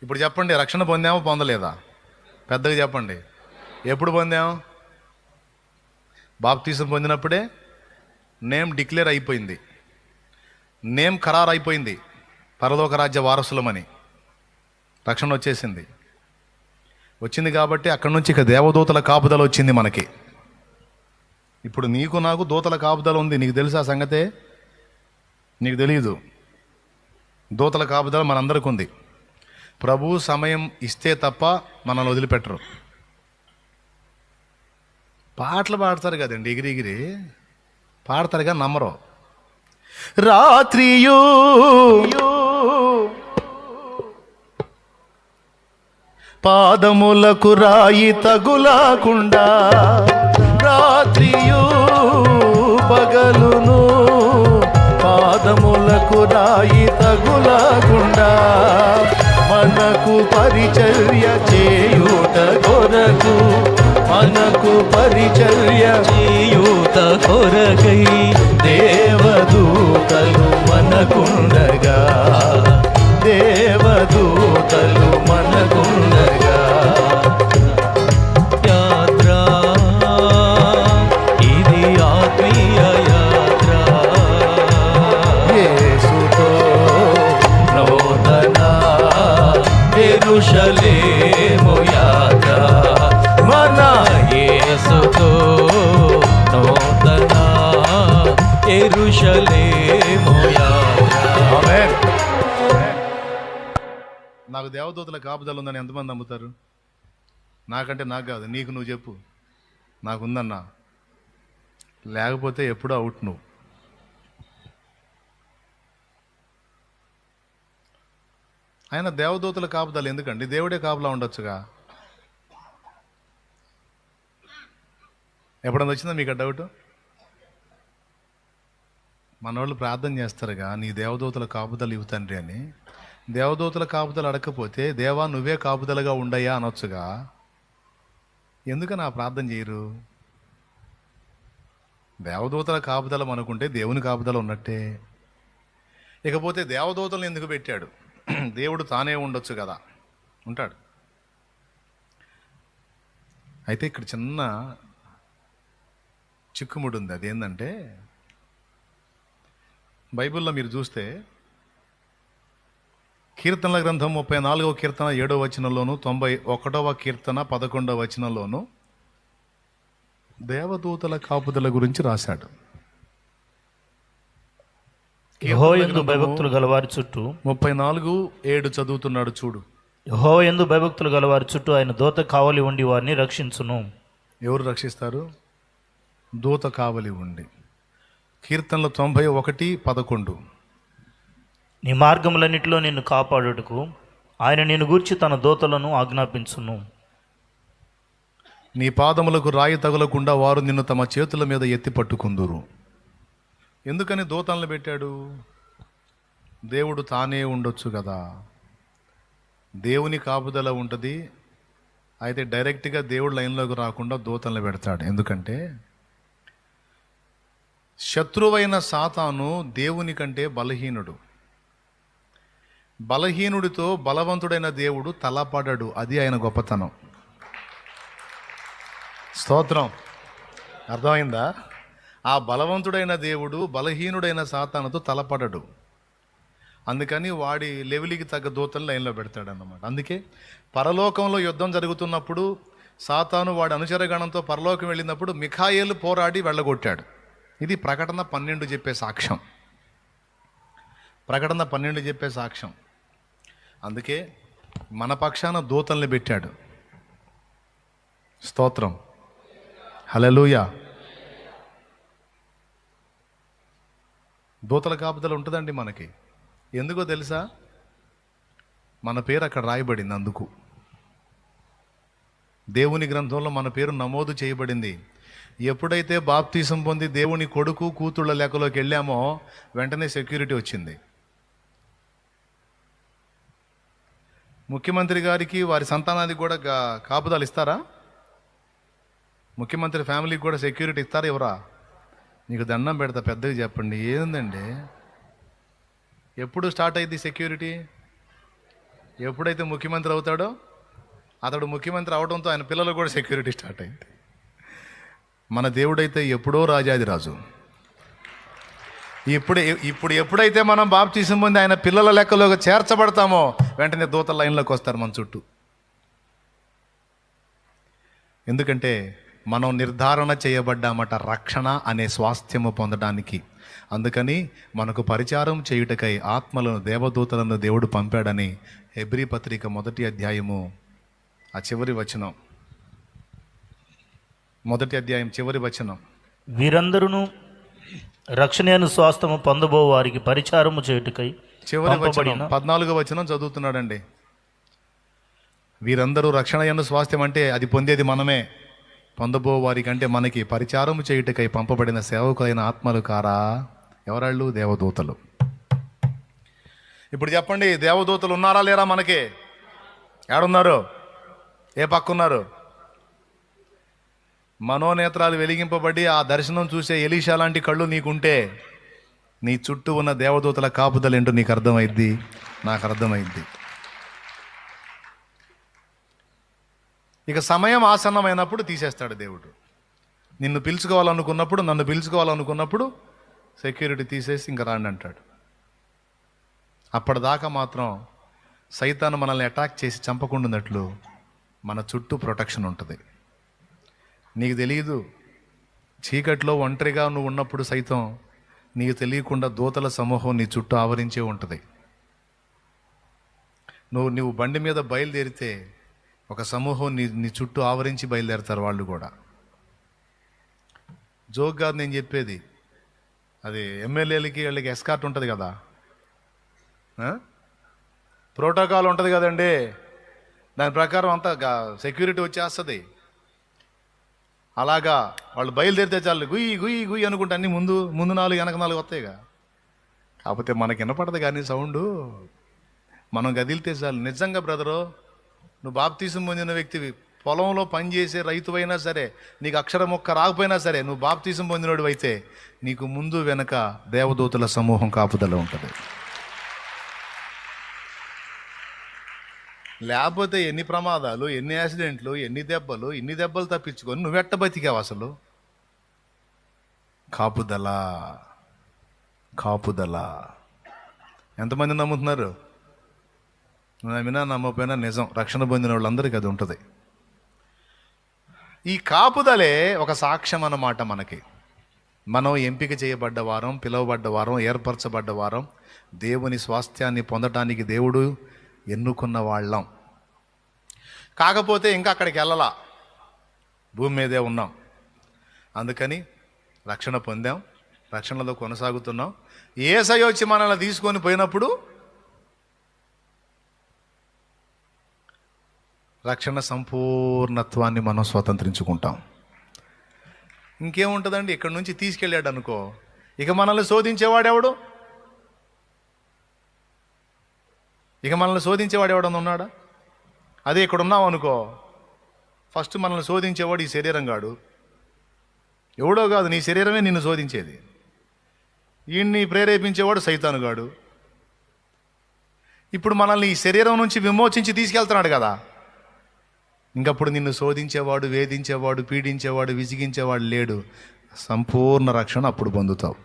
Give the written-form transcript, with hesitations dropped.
ఇప్పుడు చెప్పండి, రక్షణ పొందామో పొందలేదా? పెద్దగా చెప్పండి. ఎప్పుడు పొందాం? బాప్తీసం పొందినప్పుడే నేమ్ డిక్లేర్ అయిపోయింది, నేమ్ ఖరారు అయిపోయింది, పరలోక రాజ్య వారసులమని. రక్షణ వచ్చేసింది. వచ్చింది కాబట్టి అక్కడి నుంచి ఇక దేవదూతల కాపుదల వచ్చింది మనకి. ఇప్పుడు నీకు నాకు దూతల కాపుదల ఉంది. నీకు తెలుసా సంగతే? నీకు తెలియదు. దూతల కాపుదల మనందరికీ ఉంది. ప్రభు సమయం ఇస్తే తప్ప మనల్ని వదిలిపెట్టరు. పాటలు పాడతారు కదండి, ఎగిరి పాడతారుగా నమ్మరు. రాత్రియు పాదములకు రాయి తగులాకుండా, రాత్రియు పగలును పాదములకు రాయి తగులాకుండా, మనకు పరిచర్య చేయుట కొరకు, మనకు పరిచర్య చేయుట కొరకై దేవదూతలు మనకుండగా, దేవదూతలు మనకుండగా. యాత్ర ఇది ఆత్మీయ యాత్ర, యేసుతో నూతన యెరూషలేము యాత్ర, మన యేసుతో నూతన యెరూషలేము యాత్ర. ఆమేన్. నాకు దేవదూతల కాపుదల ఉందని ఎంతమంది నమ్ముతారు? నాకంటే నాకు కాదు, నీకు నువ్వు చెప్పు. నాకుందన్నా, లేకపోతే ఎప్పుడూ అవుట్ నువ్వు. ఆయన దేవదూతల కాపుదల ఎందుకండి? దేవుడే కాపులా ఉండొచ్చుగా. ఎప్పుడన్నా వచ్చిందా మీకు ఆ డౌట్? మనోళ్ళు ప్రార్థన చేస్తారుగా, నీ దేవదూతల కాపుదల ఇవ్వు తండ్రి అని. దేవదూతల కాపుదల అడగకపోతే దేవా నువ్వే కాపుదలగా ఉండయా అనొచ్చుగా. ఎందుకని ఆ ప్రార్థన చేయరు? దేవదూతల కాపుదల అనుకుంటే దేవుని కాపుదల ఉన్నట్టే. ఇకపోతే దేవదూతలను ఎందుకు పెట్టాడు? దేవుడు తానే ఉండొచ్చు కదా, ఉంటాడు. అయితే ఇక్కడ చిన్న చిక్కుముడి ఉంది. అదేంటంటే, బైబిల్లో మీరు చూస్తే కీర్తనల గ్రంథం 34వ కీర్తన 7వ వచనంలోను, 91వ కీర్తన 11వ వచనంలోను దేవదూతల కాపుదల గురించి రాశాడు. యెహోవాయందు భయభక్తులు గలవారి చుట్టూ 34:7 చదువుతున్నాడు చూడు. యెహోవాయందు భయభక్తులు గలవారి చుట్టూ ఆయన దూత కావలి ఉండి వారిని రక్షించును. ఎవరు రక్షిస్తారు? దూత కావలి ఉండి. కీర్తనలు 91:11 నీ మార్గములన్నిటిలో నిన్ను కాపాడుటకు ఆయన నిన్ను గూర్చి తన దూతలను ఆజ్ఞాపించును. నీ పాదములకు రాయి తగులకుండా వారు నిన్ను తమ చేతుల మీద ఎత్తి పట్టుకుందురు. ఎందుకని దూతలను పెట్టాడు? దేవుడు తానే ఉండొచ్చు కదా. దేవుని కాపుదల ఉంటుంది. అయితే డైరెక్ట్గా దేవుడు లైన్లోకి రాకుండా దూతలను పెడతాడు. ఎందుకంటే శత్రువైన సాతాను దేవుని కంటే బలహీనుడు. బలహీనుడితో బలవంతుడైన దేవుడు తలపడడు. అది ఆయన గొప్పతనం. స్తోత్రం. అర్థమైందా? ఆ బలవంతుడైన దేవుడు బలహీనుడైన సాతానుతో తలపడడు. అందుకని వాడి లెవెల్కి తగ్గ దూతలు లైన్లో పెడతాడన్నమాట. అందుకే పరలోకంలో యుద్ధం జరుగుతున్నప్పుడు సాతాను వాడి అనుచరగణంతో పరలోకం వెళ్ళినప్పుడు మిఖాయేలు పోరాడి వెళ్ళగొట్టాడు. ఇది ప్రకటన 12 చెప్పే సాక్ష్యం. ప్రకటన 12 చెప్పే సాక్ష్యం. అందుకే మన పక్షాన దూతల్ని పెట్టాడు. స్తోత్రం. హల్లెలూయా. దూతల కాపుదల ఉంటుందండి మనకి. ఎందుకో తెలుసా? మన పేరు అక్కడ రాయబడింది. అందుకు దేవుని గ్రంథంలో మన పేరు నమోదు చేయబడింది. ఎప్పుడైతే బాప్తీసం పొంది దేవుని కొడుకు కూతుళ్ళ లెక్కలోకి వెళ్ళామో వెంటనే సెక్యూరిటీ వచ్చింది. ముఖ్యమంత్రి గారికి వారి సంతానానికి కూడా కాపుదలు ఇస్తారా? ముఖ్యమంత్రి ఫ్యామిలీకి కూడా సెక్యూరిటీ ఇస్తారా? ఎవరా? నీకు దండం పెడతా, పెద్దగా చెప్పండి. ఏందండి ఎప్పుడు స్టార్ట్ అయింది సెక్యూరిటీ? ఎప్పుడైతే ముఖ్యమంత్రి అవుతాడో అతడు ముఖ్యమంత్రి అవడంతో ఆయన పిల్లలు కూడా సెక్యూరిటీ స్టార్ట్ అయింది. మన దేవుడైతే ఎప్పుడో రాజాదిరాజు. ఇప్పుడు ఎప్పుడైతే మనం బాప్తీసం పొంది ఆయన పిల్లల లెక్కలోకి చేర్చబడతామో వెంటనే దూతల లైన్లోకి వస్తారు మన చుట్టూ. ఎందుకంటే మనం నిర్ధారణ చేయబడ్డామట రక్షణ అనే స్వాస్థ్యము పొందడానికి. అందుకని మనకు పరిచారం చేయుటకై ఆత్మలను దేవదూతలను దేవుడు పంపాడని హెబ్రీ పత్రిక 1వ అధ్యాయము ఆ చివరి వచనం, 1వ అధ్యాయం చివరి వచనం. వీరందరూ రక్షణ అను స్వాస్థ్యము పొందబో వారికి పరిచారము చేయుటకై చివరి వచనం 14వ వచనం చదువుతున్నాడండి. వీరందరూ రక్షణ అను స్వాస్థ్యం అంటే అది పొందేది మనమే. పొందబో వారికి అంటే మనకి పరిచారము చేయుటకై పంపబడిన సేవకులైన ఆత్మలు కారా? ఎవరాళ్ళు? దేవదూతలు. ఇప్పుడు చెప్పండి, దేవదూతలు ఉన్నారా లేరా? మనకి ఏడున్నారు? ఏ పక్కున్నారు? మనోనేత్రాలు వెలిగింపబడి ఆ దర్శనం చూసే ఎలీషా లాంటి కళ్ళు నీకుంటే నీ చుట్టూ ఉన్న దేవదూతల కాపుదలు ఏంటో నీకు అర్థమైద్ది, నాకు అర్థమైద్ది. ఇక సమయం ఆసన్నమైనప్పుడు తీసేస్తాడు దేవుడు. నిన్ను పిలుచుకోవాలనుకున్నప్పుడు, నన్ను పిలుచుకోవాలనుకున్నప్పుడు సెక్యూరిటీ తీసేసి ఇంకా రాండి అంటాడు. అప్పటిదాకా మాత్రం సైతాను మనల్ని అటాక్ చేసి చంపకుండాన్నట్లు మన చుట్టూ ప్రొటెక్షన్ ఉంటుంది. నీకు తెలియదు, చీకట్లో ఒంటరిగా నువ్వు ఉన్నప్పుడు సైతం నీకు తెలియకుండా దూతల సమూహం నీ చుట్టూ ఆవరించే ఉంటుంది. నువ్వు బండి మీద బయలుదేరితే ఒక సమూహం నీ చుట్టూ ఆవరించి బయలుదేరుతారు వాళ్ళు కూడా. జోక్ కాదు నేను చెప్పేది. అది ఎమ్మెల్యేలకి వాళ్ళకి ఎస్కార్ట్ ఉంటుంది కదా, ప్రోటోకాల్ ఉంటుంది కదండి, దాని ప్రకారం అంతా సెక్యూరిటీ వచ్చేస్తుంది. అలాగా వాళ్ళు బయలుదేరితే చాలు గుయ్యి గుయ్యి గుయ్యి అనుకుంటే అన్నీ ముందు 4 వెనక 4 వస్తాయిగా. కాకపోతే మనకి వినపడదు కానీ సౌండు, మనం గదిలితే చాలు. నిజంగా బ్రదరు, నువ్వు బాప్తీసం పొందిన వ్యక్తివి, పొలంలో పనిచేసే రైతువైనా సరే, నీకు అక్షరం ఒక్క రాకపోయినా సరే, నువ్వు బాప్తీసం పొందినోడు అయితే నీకు ముందు వెనక దేవదూతల సమూహం కాపుదల ఉంటుంది. లేకపోతే ఎన్ని ప్రమాదాలు, ఎన్ని యాక్సిడెంట్లు, ఎన్ని దెబ్బలు తప్పించుకొని నువ్వెట్ట బతికావు అసలు? కాపుదల. ఎంతమంది నమ్ముతున్నారు? నమ్మినా నమ్మకపోయినా నిజం, రక్షణ పొందిన వాళ్ళందరికీ అది ఉంటుంది. ఈ కాపుదలే ఒక సాక్ష్యం అన్నమాట మనకి. మనం ఎంపిక చేయబడ్డ వారం, పిలువబడ్డ వారం, ఏర్పరచబడ్డ వారం, దేవుని స్వాస్థ్యాన్ని పొందటానికి దేవుడు ఎన్నుకున్న వాళ్ళం. కాకపోతే ఇంకా అక్కడికి వెళ్ళలా, భూమి మీదే ఉన్నాం. అందుకని రక్షణ పొందాం, రక్షణలో కొనసాగుతున్నాం. యేసయ్య వచ్చి మనల్ని తీసుకొని పోయినప్పుడు రక్షణ సంపూర్ణత్వాన్ని మనం స్వతంత్రించుకుంటాం. ఇంకేముంటుందండి? ఇక్కడి నుంచి తీసుకెళ్ళాడు అనుకో, ఇక మనల్ని శోధించేవాడెవడు? ఎవడన్నా ఉన్నాడా? అదే ఇక్కడ ఉన్నాం అనుకో, ఫస్ట్ మనల్ని శోధించేవాడు ఈ శరీరం గాడు. ఎవడో కాదు, నీ శరీరమే నిన్ను శోధించేది. ఈయన్ని ప్రేరేపించేవాడు సైతానుగాడు. ఇప్పుడు మనల్ని ఈ శరీరం నుంచి విమోచించి తీసుకెళ్తున్నాడు కదా, ఇంకప్పుడు నిన్ను శోధించేవాడు, వేధించేవాడు, పీడించేవాడు, విసిగించేవాడు లేడు. సంపూర్ణ రక్షణ అప్పుడు పొందుతావు.